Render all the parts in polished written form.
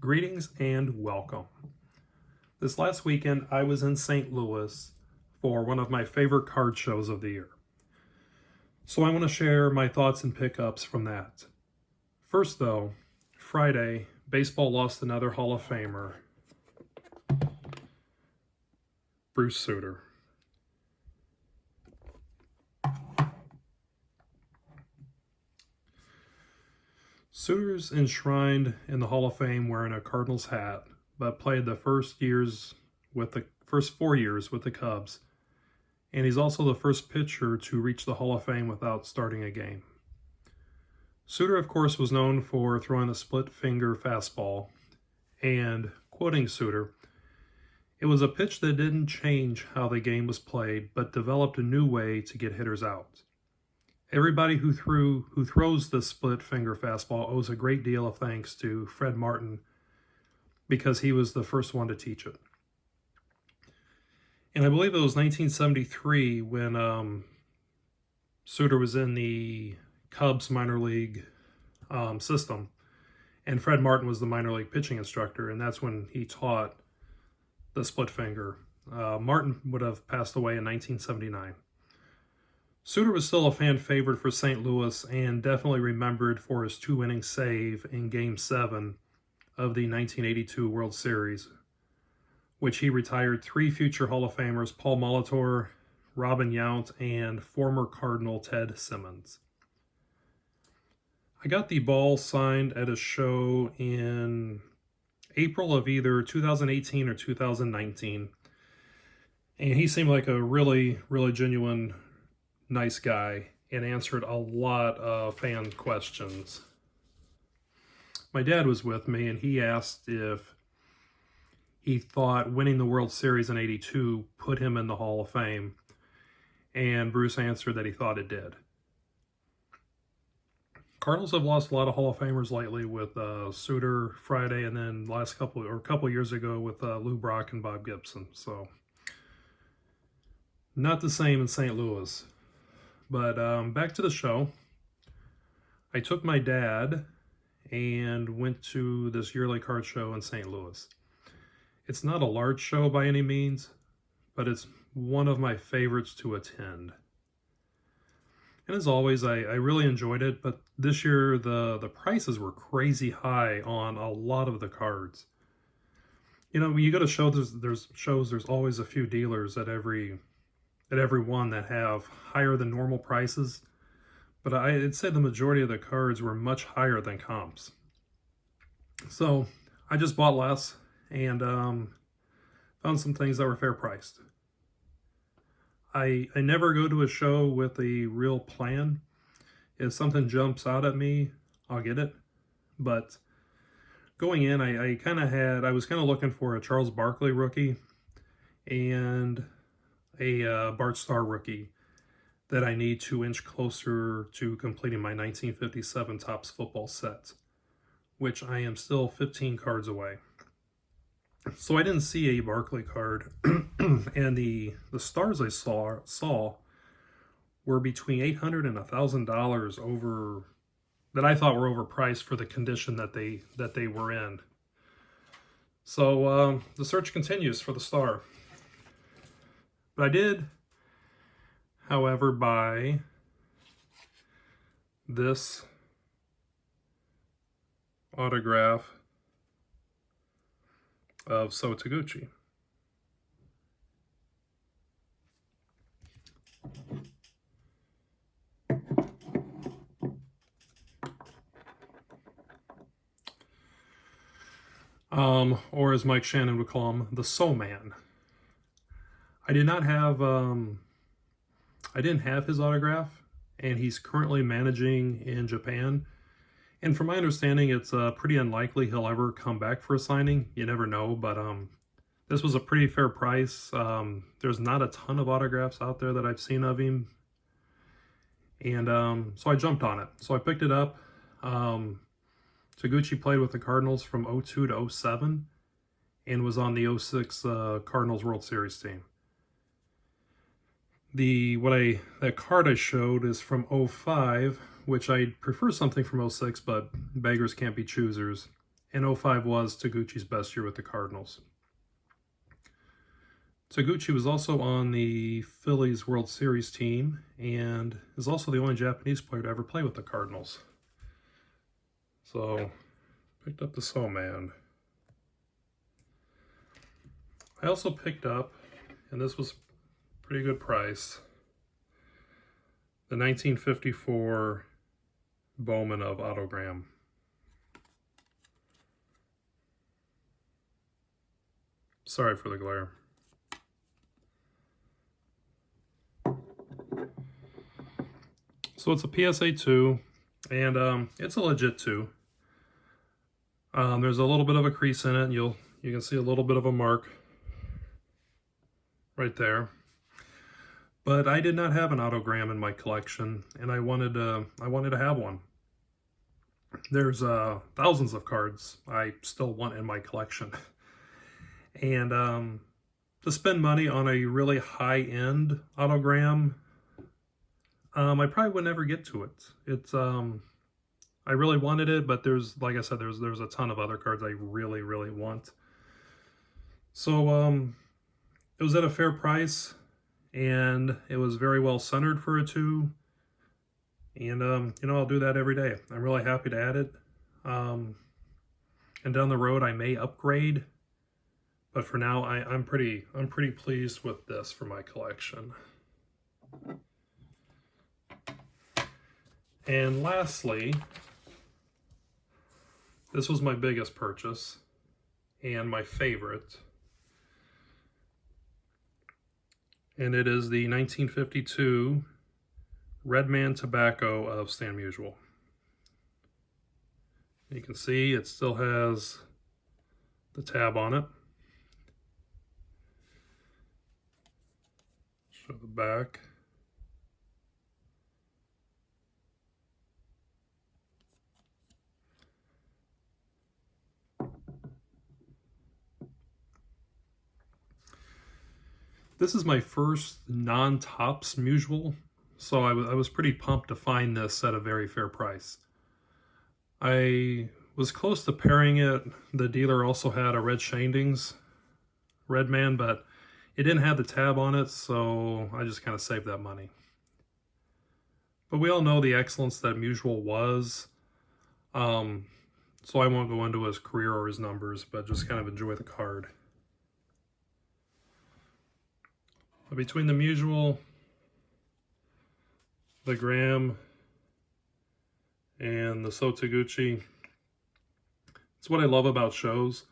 Greetings and welcome. This last weekend I was in St. Louis for one of my favorite card shows of the year. So I want to share my thoughts and pickups from that. First though, Friday, baseball lost another Hall of Famer, Bruce Sutter. Sutter's enshrined in the Hall of Fame wearing a Cardinals hat, but played the first 4 years with the Cubs. And he's also the first pitcher to reach the Hall of Fame without starting a game. Sutter, of course, was known for throwing a split-finger fastball, and quoting Sutter, "It was a pitch that didn't change how the game was played, but developed a new way to get hitters out. Everybody who throws the split-finger fastball owes a great deal of thanks to Fred Martin because he was the first one to teach it." And I believe it was 1973 when Sutter was in the Cubs minor league system, and Fred Martin was the minor league pitching instructor, and that's when he taught the split finger. Martin would have passed away in 1979. Sutter was still a fan favorite for St. Louis and definitely remembered for his 2-inning save in Game 7 of the 1982 World Series, which he retired 3 future Hall of Famers, Paul Molitor, Robin Yount, and former Cardinal Ted Simmons. I got the ball signed at a show in April of either 2018 or 2019, and he seemed like a really genuine, nice guy and answered a lot of fan questions. My dad was with me, and he asked if he thought winning the World Series in '82 put him in the Hall of Fame, and Bruce answered that he thought it did. Cardinals have lost a lot of Hall of Famers lately with Sutter Friday, and then a couple years ago with Lou Brock and Bob Gibson. So not the same in St. Louis. But back to the show. I took my dad and went to this yearly card show in St. Louis. It's not a large show by any means, but it's one of my favorites to attend. And as always, I really enjoyed it, but this year the prices were crazy high on a lot of the cards. You know, when you go to shows, there's always a few dealers at every one that have higher than normal prices, but I'd say the majority of the cards were much higher than comps. So I just bought less and found some things that were fair priced. I never go to a show with a real plan. If something jumps out at me, I'll get it. But going in, I was kind of looking for a Charles Barkley rookie and a Bart Starr rookie that I need to inch closer to completing my 1957 Topps football set, which I am still 15 cards away. So I didn't see a Barkley card, and the stars I saw were between $800 and $1,000 over, that I thought were overpriced for the condition that they were in. So the search continues for the star. But I did, however, buy this autograph of Sutter. Or as Mike Shannon would call him, the Soul Man. I didn't have his autograph, and he's currently managing in Japan. And from my understanding, it's pretty unlikely he'll ever come back for a signing. You never know, but this was a pretty fair price. There's not a ton of autographs out there that I've seen of him. And so I jumped on it. So I picked it up. Taguchi played with the Cardinals from '02 to '07 and was on the '06 Cardinals World Series team. That card I showed is from '05, which I prefer something from '06, but beggars can't be choosers. and '05 was Taguchi's best year with the Cardinals. Taguchi was also on the Phillies World Series team and is also the only Japanese player to ever play with the Cardinals. So, picked up the So-Man. I also picked up, and this was a pretty good price, the 1954 Bowman of Autogram. Sorry for the glare. So it's a PSA 2, and it's a legit 2. There's a little bit of a crease in it, and you can see a little bit of a mark right there. But I did not have an Autogram in my collection, and I wanted to have one. There's thousands of cards I still want in my collection, and to spend money on a really high-end Autogram, I probably would never get to it. It's I really wanted it, but like I said, there's a ton of other cards I really want. So it was at a fair price, and it was very well centered for a 2. And you know, I'll do that every day. I'm really happy to add it. And down the road, I may upgrade, but for now, I'm pretty pleased with this for my collection. And lastly, this was my biggest purchase and my favorite. And it is the 1952 Redman Tobacco of Stan Musial. You can see it still has the tab on it. Show the back. This is my first non-Topps Musial, so I was pretty pumped to find this at a very fair price. I was close to pairing it. The dealer also had a Red Shandings Redman, but it didn't have the tab on it, so I just kind of saved that money. But we all know the excellence that Musial was, so I won't go into his career or his numbers, but just kind of enjoy the card. But between the Musial, the Graham, and the So Taguchi, it's what I love about shows.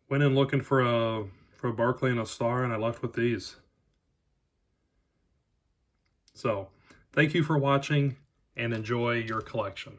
Went in looking for a Barkley and a Star, and I left with these. So, thank you for watching, and enjoy your collection.